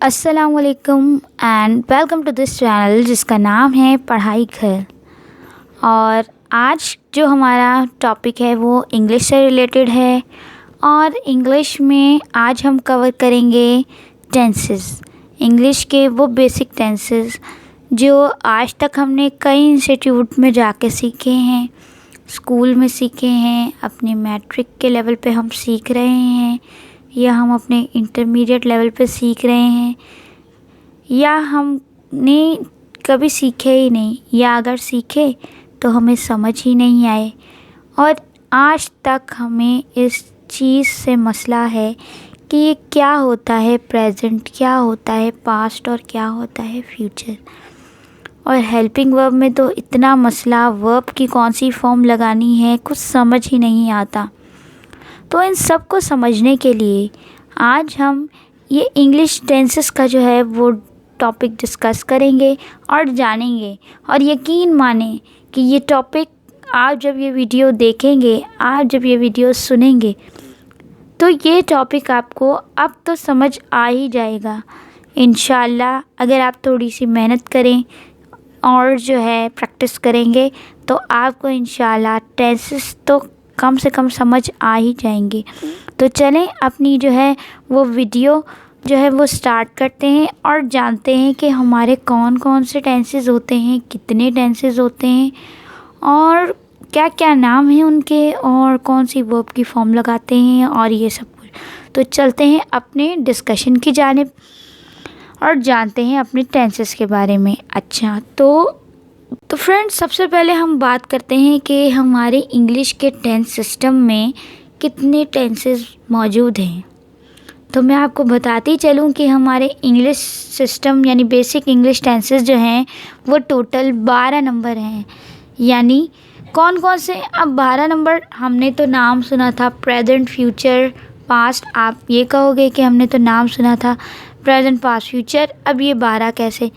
अस्सलामुअलैकुम and welcome to this channel जिसका नाम है पढ़ाई घर। और आज जो हमारा टॉपिक है वो इंग्लिश से रिलेटेड है और इंग्लिश में आज हम कवर करेंगे टेंसेस। इंग्लिश के वो बेसिक टेंसेस जो आज तक हमने कई इंस्टीट्यूट में जाके सीखे हैं, स्कूल में सीखे हैं, अपने मैट्रिक के लेवल पे हम सीख रहे हैं या हम अपने इंटरमीडिएट लेवल पे सीख रहे हैं या हमने कभी सीखे ही नहीं या अगर सीखे तो हमें समझ ही नहीं आए। और आज तक हमें इस चीज़ से मसला है कि ये क्या होता है प्रेजेंट, क्या होता है पास्ट और क्या होता है फ्यूचर। और हेल्पिंग वर्ब में तो इतना मसला, वर्ब की कौन सी फॉर्म लगानी है कुछ समझ ही नहीं आता। तो इन सब को समझने के लिए आज हम ये इंग्लिश टेंसेस का जो है वो टॉपिक डिस्कस करेंगे और जानेंगे। और यकीन माने कि ये टॉपिक आप जब ये वीडियो देखेंगे, आप जब ये वीडियो सुनेंगे तो ये टॉपिक आपको अब तो समझ आ ही जाएगा इंशाल्लाह। अगर आप थोड़ी सी मेहनत करें और जो है प्रैक्टिस करेंगे तो आपको इंशाल्लाह टेंसेस तो कम से कम समझ आ ही जाएंगे। तो चलें अपनी जो है वो वीडियो जो है वो स्टार्ट करते हैं और जानते हैं कि हमारे कौन कौन से टेंसेस होते हैं, कितने टेंसेस होते हैं और क्या क्या नाम हैं उनके और कौन सी वर्ब की फॉर्म लगाते हैं और ये सब कुछ। तो चलते हैं अपने डिस्कशन की जानिब और जानते हैं अपने टेंसेस के बारे में। अच्छा तो फ्रेंड्स, सबसे पहले हम बात करते हैं कि हमारे इंग्लिश के टेंस सिस्टम में कितने टेंसेस मौजूद हैं। तो मैं आपको बताती चलूँ कि हमारे इंग्लिश सिस्टम यानी बेसिक इंग्लिश टेंसेस जो हैं वो टोटल 12 नंबर हैं। यानी कौन कौन से? अब 12 नंबर हमने तो नाम सुना था प्रेजेंट, फ्यूचर, पास्ट। आप ये कहोगे कि हमने तो नाम सुना था प्रेजेंट, पास्ट, फ्यूचर, अब ये 12 कैसे?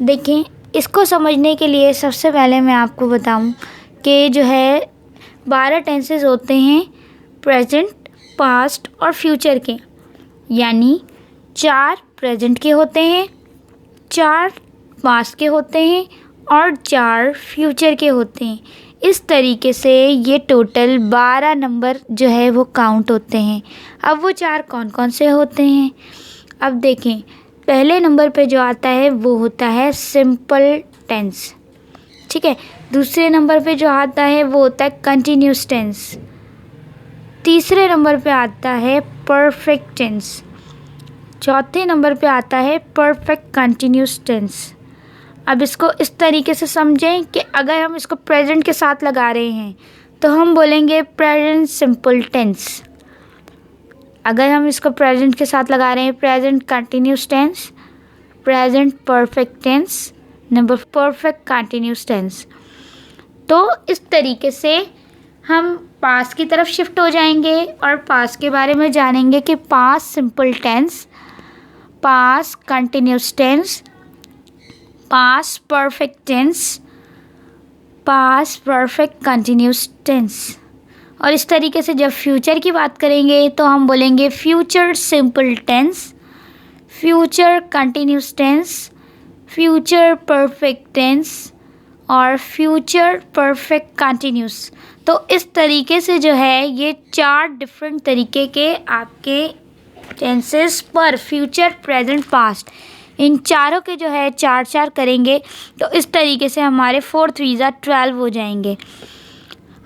देखें, इसको समझने के लिए सबसे पहले मैं आपको बताऊं कि जो है 12 टेंसेस होते हैं प्रेजेंट, पास्ट और फ्यूचर के। यानी 4 प्रेजेंट के होते हैं, 4 पास्ट के होते हैं और 4 फ्यूचर के होते हैं। इस तरीके से ये टोटल 12 नंबर जो है वो काउंट होते हैं। अब वो 4 कौन कौन से होते हैं? अब देखें, पहले नंबर पे जो आता है वो होता है सिंपल टेंस, ठीक है। दूसरे नंबर पे जो आता है वो होता है कंटिन्यूस टेंस। तीसरे नंबर पे आता है परफेक्ट टेंस। चौथे नंबर पे आता है परफेक्ट कंटिन्यूस टेंस। अब इसको इस तरीके से समझें कि अगर हम इसको प्रेजेंट के साथ लगा रहे हैं तो हम बोलेंगे प्रेजेंट सिंपल टेंस। अगर हम इसको प्रेजेंट के साथ लगा रहे हैं present continuous tense, present perfect tense, number perfect continuous tense. तो इस तरीके से हम पास्ट की तरफ शिफ्ट हो जाएंगे और पास्ट के बारे में जानेंगे कि past simple tense, past continuous tense, past perfect tense, past perfect continuous tense. और इस तरीके से जब फ्यूचर की बात करेंगे तो हम बोलेंगे future simple tense, future continuous tense, future perfect tense और फ्यूचर परफेक्ट कंटिन्यूस। तो इस तरीके से जो है ये 4 डिफरेंट तरीके के आपके टेंसेस पर फ्यूचर, प्रेजेंट, पास्ट, इन चारों के जो है 4-4 करेंगे तो इस तरीके से हमारे 4 3 12 हो जाएंगे।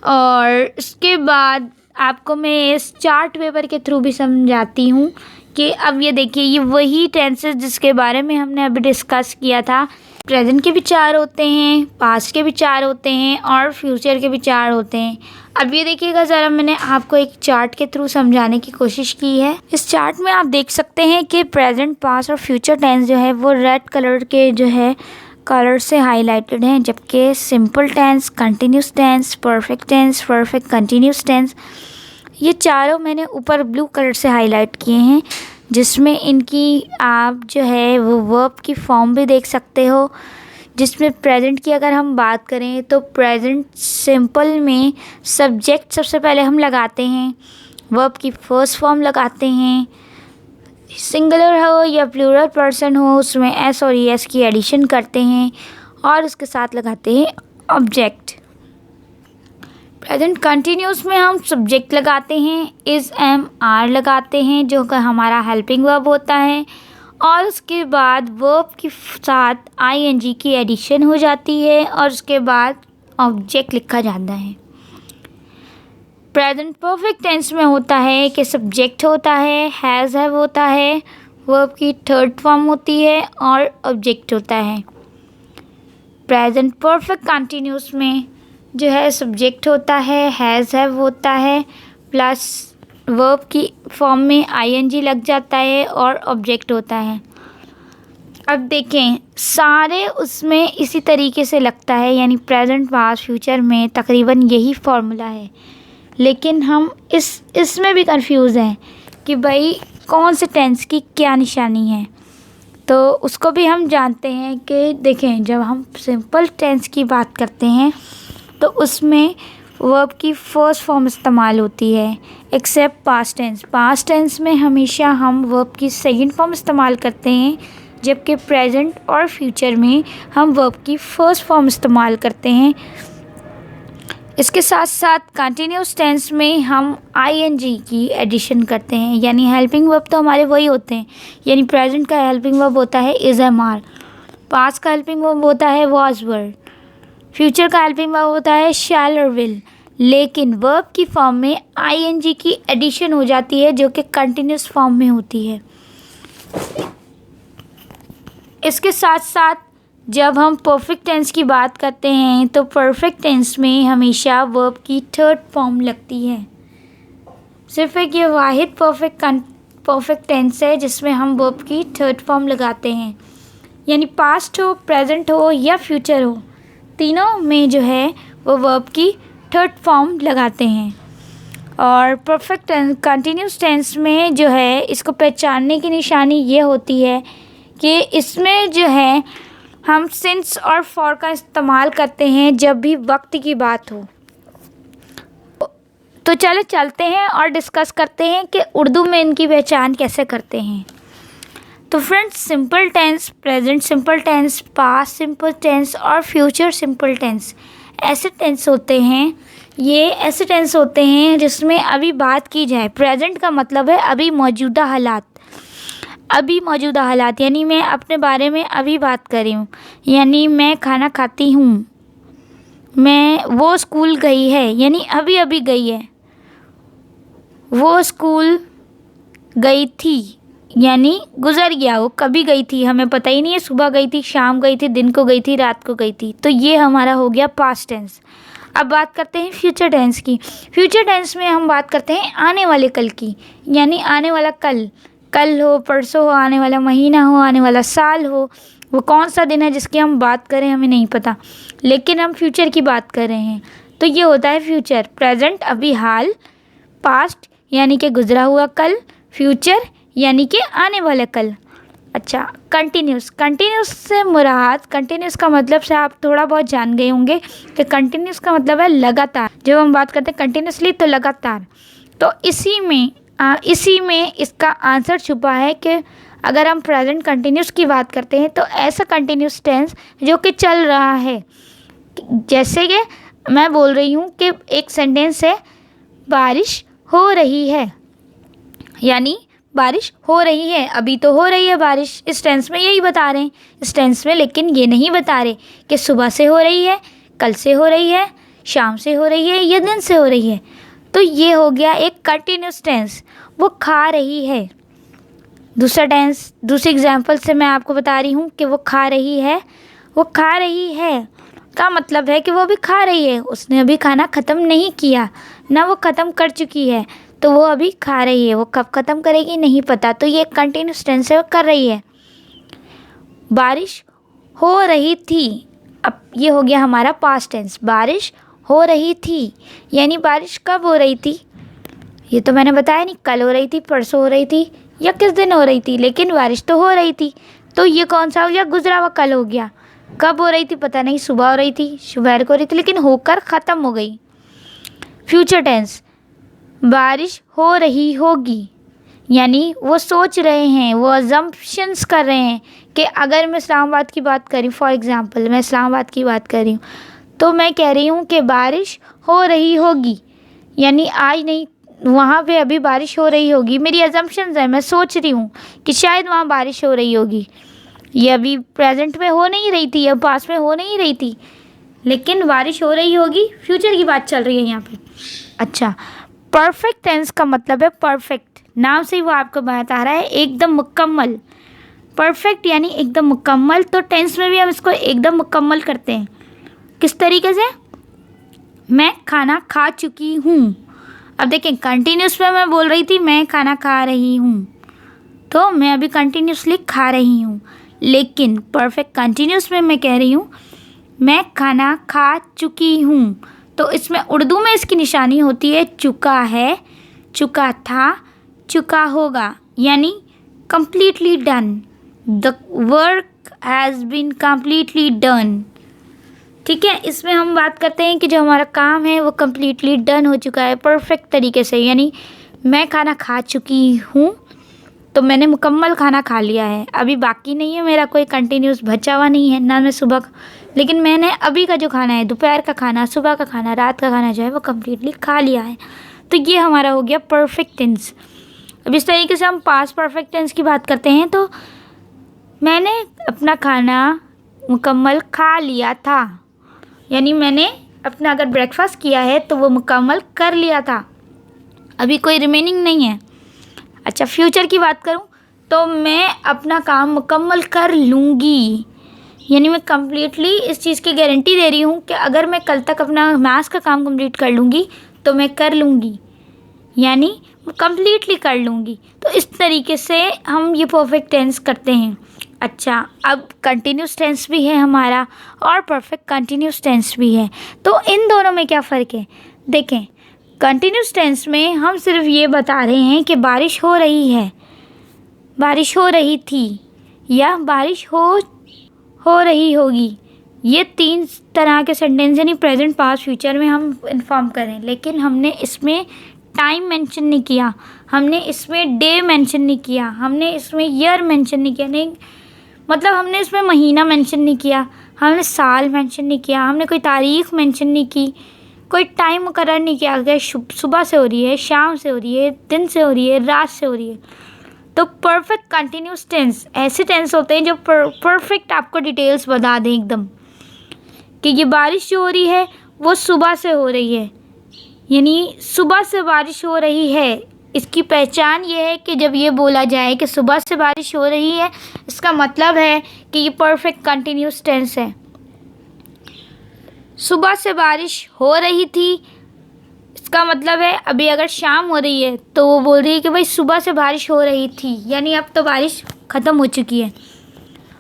और इसके बाद आपको मैं इस चार्ट पेपर के थ्रू भी समझाती हूँ कि अब ये देखिए, ये वही टेंसेस जिसके बारे में हमने अभी डिस्कस किया था। प्रेजेंट के भी 4 होते हैं, पास्ट के भी 4 होते हैं और फ्यूचर के भी 4 होते हैं। अब ये देखिएगा ज़रा, मैंने आपको एक चार्ट के थ्रू समझाने की कोशिश की है। इस चार्ट में आप देख सकते हैं कि प्रेजेंट, पास्ट और फ्यूचर टेंस जो है वो रेड कलर के जो है कलर से हाईलाइटेड हैं, जबकि simple tense, continuous tense, perfect tense, perfect continuous tense, ये चारों मैंने ऊपर ब्लू कलर से हाईलाइट किए हैं, जिसमें इनकी आप जो है वो वर्ब की फॉर्म भी देख सकते हो। जिसमें प्रेजेंट की अगर हम बात करें तो प्रेजेंट सिंपल में सब्जेक्ट सबसे पहले हम लगाते हैं, वर्ब की फर्स्ट फॉर्म लगाते हैं, सिंगुलर हो या प्लूरल पर्सन हो उसमें एस और एस की एडिशन करते हैं और उसके साथ लगाते हैं ऑब्जेक्ट। प्रेजेंट कंटिन्यूस में हम सब्जेक्ट लगाते हैं, इज़ एम आर लगाते हैं जो कि हमारा हेल्पिंग वर्ब होता है, और उसके बाद वर्ब के साथ आईएनजी की एडिशन हो जाती है और उसके बाद ऑब्जेक्ट लिखा जाता है। प्रेजेंट परफेक्ट टेंस में होता है कि सब्जेक्ट होता है, हैज़ हैव होता है, वर्ब की थर्ड फॉर्म होती है और ऑब्जेक्ट होता है। प्रेजेंट परफेक्ट कंटिन्यूस में जो है सब्जेक्ट होता है, हैज़ हैव होता है, प्लस वर्ब की फॉर्म में आईएनजी लग जाता है और ऑब्जेक्ट होता है। अब देखें सारे उसमें इसी तरीके से लगता है, यानी प्रेजेंट पास्ट फ्यूचर में तकरीबन यही फार्मूला है, लेकिन हम इसमें भी कंफ्यूज हैं कि भाई कौन से टेंस की क्या निशानी है। तो उसको भी हम जानते हैं कि देखें जब हम सिंपल टेंस की बात करते हैं तो उसमें वर्ब की फ़र्स्ट फॉर्म इस्तेमाल होती है, except past tense. Past tense में हमेशा हम वर्ब की सेकंड फॉर्म इस्तेमाल करते हैं, जबकि प्रेजेंट और फ्यूचर में हम वर्ब की फ़र्स्ट फॉर्म इस्तेमाल करते हैं। इसके साथ साथ कंटिन्यूस टेंस में हम आईएनजी की एडिशन करते हैं, यानी हेल्पिंग वर्ब तो हमारे वही होते हैं, यानी प्रेजेंट का हेल्पिंग वर्ब होता है इज़ एम आर, पास्ट का हेल्पिंग वर्ब होता है वाज वर, फ्यूचर का हेल्पिंग वर्ब होता है शैल और विल, लेकिन वर्ब की फॉर्म में आईएनजी की एडिशन हो जाती है जो कि कंटिन्यूस फॉर्म में होती है। इसके साथ साथ जब हम परफेक्ट टेंस की बात करते हैं तो परफेक्ट टेंस में हमेशा वर्ब की थर्ड फॉर्म लगती है। सिर्फ एक ये वाहिद परफेक्ट टेंस है जिसमें हम वर्ब की थर्ड फॉर्म लगाते हैं, यानी पास्ट हो, प्रेजेंट हो या फ्यूचर हो, तीनों में जो है वो वर्ब की थर्ड फॉर्म लगाते हैं। और परफेक्ट कंटिन्यूस टेंस में जो है इसको पहचानने की निशानी ये होती है कि इसमें जो है हम सिंस और फॉर का इस्तेमाल करते हैं जब भी वक्त की बात हो। तो चलो चलते हैं और डिस्कस करते हैं कि उर्दू में इनकी पहचान कैसे करते हैं। तो friends, simple tense, present simple tense, past simple tense और फ्यूचर सिंपल टेंस ऐसे टेंस होते हैं, ये ऐसे टेंस होते हैं जिसमें अभी बात की जाए। प्रेजेंट का मतलब है अभी मौजूदा हालात, अभी मौजूदा हालात, यानी मैं अपने बारे में अभी बात कर रही हूँ, यानी मैं खाना खाती हूँ, मैं वो स्कूल गई है, यानी अभी अभी गई है, वो स्कूल गई थी, यानी गुज़र गया, वो कभी गई थी, हमें पता ही नहीं है सुबह गई थी, शाम गई थी, दिन को गई थी, रात को गई थी। तो ये हमारा हो गया पास्ट टेंस। अब बात करते हैं फ्यूचर टेंस की। फ्यूचर टेंस में हम बात करते हैं आने वाले कल की, यानी आने वाला कल, कल हो, परसों हो, आने वाला महीना हो, आने वाला साल हो, वो कौन सा दिन है जिसकी हम बात करें हमें नहीं पता, लेकिन हम फ्यूचर की बात कर रहे हैं, तो ये होता है फ्यूचर। प्रेजेंट अभी हाल, पास्ट यानी कि गुजरा हुआ कल, फ्यूचर यानी कि आने वाला कल। अच्छा, कंटिन्यूस, कंटिन्यूस से मुराद, कंटिन्यूस का मतलब से आप थोड़ा बहुत जान गए होंगे कि कंटिन्यूस का मतलब है लगातार। जब हम बात करते हैं कंटिन्यूसली तो लगातार, तो इसी में इसका आंसर छुपा है कि अगर हम प्रेजेंट कंटिन्यूस की बात करते हैं तो ऐसा कंटिन्यूस टेंस जो कि चल रहा है। जैसे कि मैं बोल रही हूँ कि एक सेंटेंस है बारिश हो रही है, यानी बारिश हो रही है, अभी तो हो रही है बारिश, इस टेंस में यही बता रहे हैं इस टेंस में, लेकिन ये नहीं बता रहे कि सुबह से हो रही है, कल से हो रही है, शाम से हो रही है या दिन से हो रही है। तो ये हो गया एक कंटिन्यूस टेंस, वो खा रही है। दूसरा टेंस, दूसरी एग्जांपल से मैं आपको बता रही हूँ कि वो खा रही है। वो खा रही है का मतलब है कि वो अभी खा रही है, उसने अभी खाना ख़त्म नहीं किया, ना वो ख़त्म कर चुकी है, तो वो अभी खा रही है। वो कब ख़त्म करेगी नहीं पता, तो ये कंटिन्यूस टेंस है, वो कर रही है। बारिश हो रही थी, अब ये हो गया हमारा पास्ट टेंस, बारिश हो रही थी, यानी बारिश कब हो रही थी ये तो मैंने बताया नहीं, कल हो रही थी, परसों हो रही थी या किस दिन हो रही थी, लेकिन बारिश तो हो रही थी। तो ये कौन सा हो गया, गुजरा हुआ कल हो गया। कब हो रही थी पता नहीं, सुबह हो रही थी, दोपहर को हो रही थी, लेकिन होकर ख़त्म हो गई। फ्यूचर टेंस, बारिश हो रही होगी, यानी वो सोच रहे हैं, वो अजम्पशंस कर रहे हैं कि अगर मैं इस्लामाबाद की बात करी, फॉर एग्ज़ाम्पल मैं इस्लामाबाद की बात कर रही हूँ, तो मैं कह रही हूँ कि बारिश हो रही होगी, यानी आज नहीं, वहाँ पे अभी बारिश हो रही होगी। मेरी अजम्पशंस है, मैं सोच रही हूँ कि शायद वहाँ बारिश हो रही होगी। ये अभी प्रेजेंट में हो नहीं रही थी, अब पास में हो नहीं रही थी, लेकिन बारिश हो रही होगी, फ्यूचर की बात चल रही है यहाँ पे। अच्छा, परफेक्ट टेंस का मतलब है परफेक्ट, नाम से ही वो आपको बता रहा है एकदम मुकम्मल। परफेक्ट यानी एकदम मुकम्मल। तो टेंस में भी हम इसको एकदम मुकम्मल करते हैं। किस तरीके से? मैं खाना खा चुकी हूँ। अब देखें, कंटिन्यूस में मैं बोल रही थी मैं खाना खा रही हूँ, तो मैं अभी कंटिन्यूसली खा रही हूँ, लेकिन परफेक्ट कंटिन्यूस में मैं कह रही हूँ मैं खाना खा चुकी हूँ। तो इसमें उर्दू में इसकी निशानी होती है चुका है, चुका था, चुका होगा, यानी completely done, the work has been completely done। ठीक है, इसमें हम बात करते हैं कि जो हमारा काम है वो completely done हो चुका है परफेक्ट तरीके से। यानी मैं खाना खा चुकी हूँ, तो मैंने मुकम्मल खाना खा लिया है, अभी बाकी नहीं है, मेरा कोई कंटिन्यूस बचा हुआ नहीं है ना, मैं सुबह लेकिन मैंने अभी का जो खाना है, दोपहर का खाना, सुबह का खाना, रात का खाना जो है वो कम्प्लीटली खा लिया है। तो ये हमारा हो गया परफेक्ट टेंस। अब इस तरीके से हम पास्ट परफेक्ट टेंस की बात करते हैं, तो मैंने अपना खाना मुकम्मल खा लिया था, यानी मैंने अपना अगर ब्रेकफास्ट किया है तो वो मुकम्मल कर लिया था, अभी कोई रिमेनिंग नहीं है। अच्छा, फ्यूचर की बात करूं तो मैं अपना काम मुकम्मल कर लूँगी, यानी मैं कम्प्लीटली इस चीज़ की गारंटी दे रही हूँ कि अगर मैं कल तक अपना मैथ्स का काम कंप्लीट कर लूँगी तो मैं कर लूँगी, यानी कम्प्लीटली कर लूँगी। तो इस तरीके से हम ये परफेक्ट टेंस करते हैं। अच्छा, अब कंटिन्यूस टेंस भी है हमारा और परफेक्ट कंटिन्यूस टेंस भी है, तो इन दोनों में क्या फ़र्क है? देखें, कंटिन्यूस टेंस में हम सिर्फ ये बता रहे हैं कि बारिश हो रही है, बारिश हो रही थी, या बारिश हो रही होगी। ये 3 तरह के सेंटेंस यानी प्रेजेंट, पास्ट, फ्यूचर में हम इन्फॉर्म करें, लेकिन हमने इसमें टाइम मेंशन नहीं किया, हमने इसमें डे मेंशन नहीं किया, हमने इसमें ईयर मेंशन नहीं किया, नहीं मतलब हमने इसमें महीना मेंशन नहीं किया, हमने साल मेंशन नहीं किया, हमने कोई तारीख़ मेंशन नहीं की, कोई टाइम मुकर्रर नहीं किया कि सुबह से हो रही है, शाम से हो रही है, दिन से हो रही है, रात से हो रही है। तो परफेक्ट कंटिन्यूस टेंस ऐसे टेंस होते हैं जो परफेक्ट आपको डिटेल्स बता दें एकदम, कि ये बारिश जो हो रही है वो सुबह से हो रही है, यानी सुबह से बारिश हो रही है। इसकी पहचान ये है कि जब ये बोला जाए कि सुबह से बारिश हो रही है, इसका मतलब है कि ये परफेक्ट कंटिन्यूस टेंस है। सुबह से बारिश हो रही थी, इसका मतलब है अभी अगर शाम हो रही है तो वो बोल रही है कि भाई सुबह से बारिश हो रही थी, यानी अब तो बारिश ख़त्म हो चुकी है।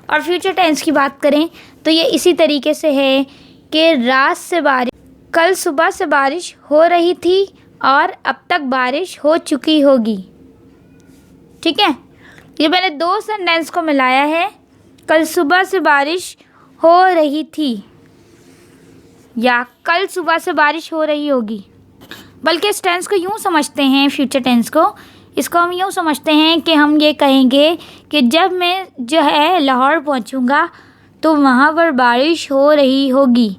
और फ्यूचर टेंस की बात करें तो ये इसी तरीके से है कि रात से बारिश, कल सुबह से बारिश हो रही थी और अब तक बारिश हो चुकी होगी। ठीक है, ये मैंने 2 सेंटेंस को मिलाया है, कल सुबह से बारिश हो रही थी या कल सुबह से बारिश हो रही होगी। बल्कि इस टेंस को यूँ समझते हैं, फ्यूचर टेंस को, इसको हम यूँ समझते हैं कि हम ये कहेंगे कि जब मैं जो है लाहौर पहुँचूँगा तो वहाँ पर बारिश हो रही होगी,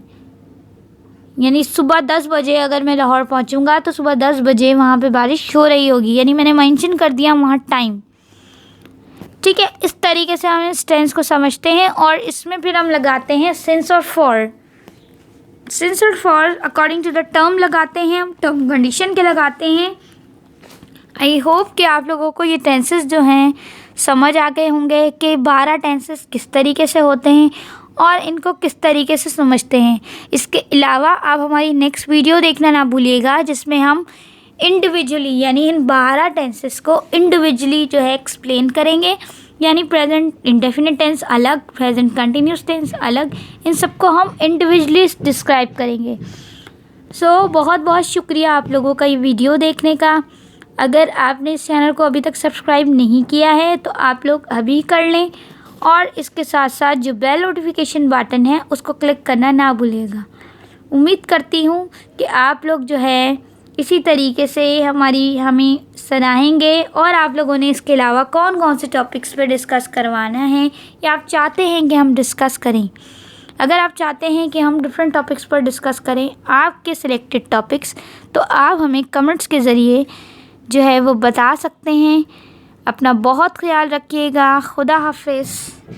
यानी सुबह 10 बजे अगर मैं लाहौर पहुँचूँगा तो सुबह 10 बजे वहाँ पे बारिश हो रही होगी, यानी मैंने मेंशन कर दिया वहाँ टाइम। ठीक है, इस तरीके से हम इस टेंस को समझते हैं और इसमें फिर हम लगाते हैं सिंस और फॉर। सिंस और for according to the term लगाते हैं, हम टर्म कंडीशन के लगाते हैं। आई होप कि आप लोगों को ये टेंसेस जो हैं समझ आ गए होंगे कि 12 टेंसेस किस तरीके से होते हैं और इनको किस तरीके से समझते हैं। इसके अलावा आप हमारी नेक्स्ट वीडियो देखना ना भूलिएगा, जिसमें हम इंडिविजुअली यानी इन 12 टेंसेस को इंडिविजुअली जो है एक्सप्लेन करेंगे, यानी प्रेजेंट इंडेफिनिट टेंस अलग, प्रेजेंट कंटिन्यूस टेंस अलग, इन सबको हम इंडिविजुअली डिस्क्राइब करेंगे। बहुत बहुत शुक्रिया आप लोगों का ये वीडियो देखने का। अगर आपने इस चैनल को अभी तक सब्सक्राइब नहीं किया है तो आप लोग अभी कर लें, और इसके साथ साथ जो बेल नोटिफिकेशन बटन है उसको क्लिक करना ना भूलिएगा। उम्मीद करती हूँ कि आप लोग जो है इसी तरीके से हमें सराहेंगे। और आप लोगों ने इसके अलावा कौन कौन से टॉपिक्स पे डिस्कस करवाना है या आप चाहते हैं कि हम डिस्कस करें। अगर आप चाहते हैं कि हम डिफरेंट टॉपिक्स पर डिस्कस करें आपके सिलेक्टेड टॉपिक्स, तो आप हमें कमेंट्स के ज़रिए जो है वो बता सकते हैं। अपना बहुत ख्याल रखिएगा। खुदा हाफिज़।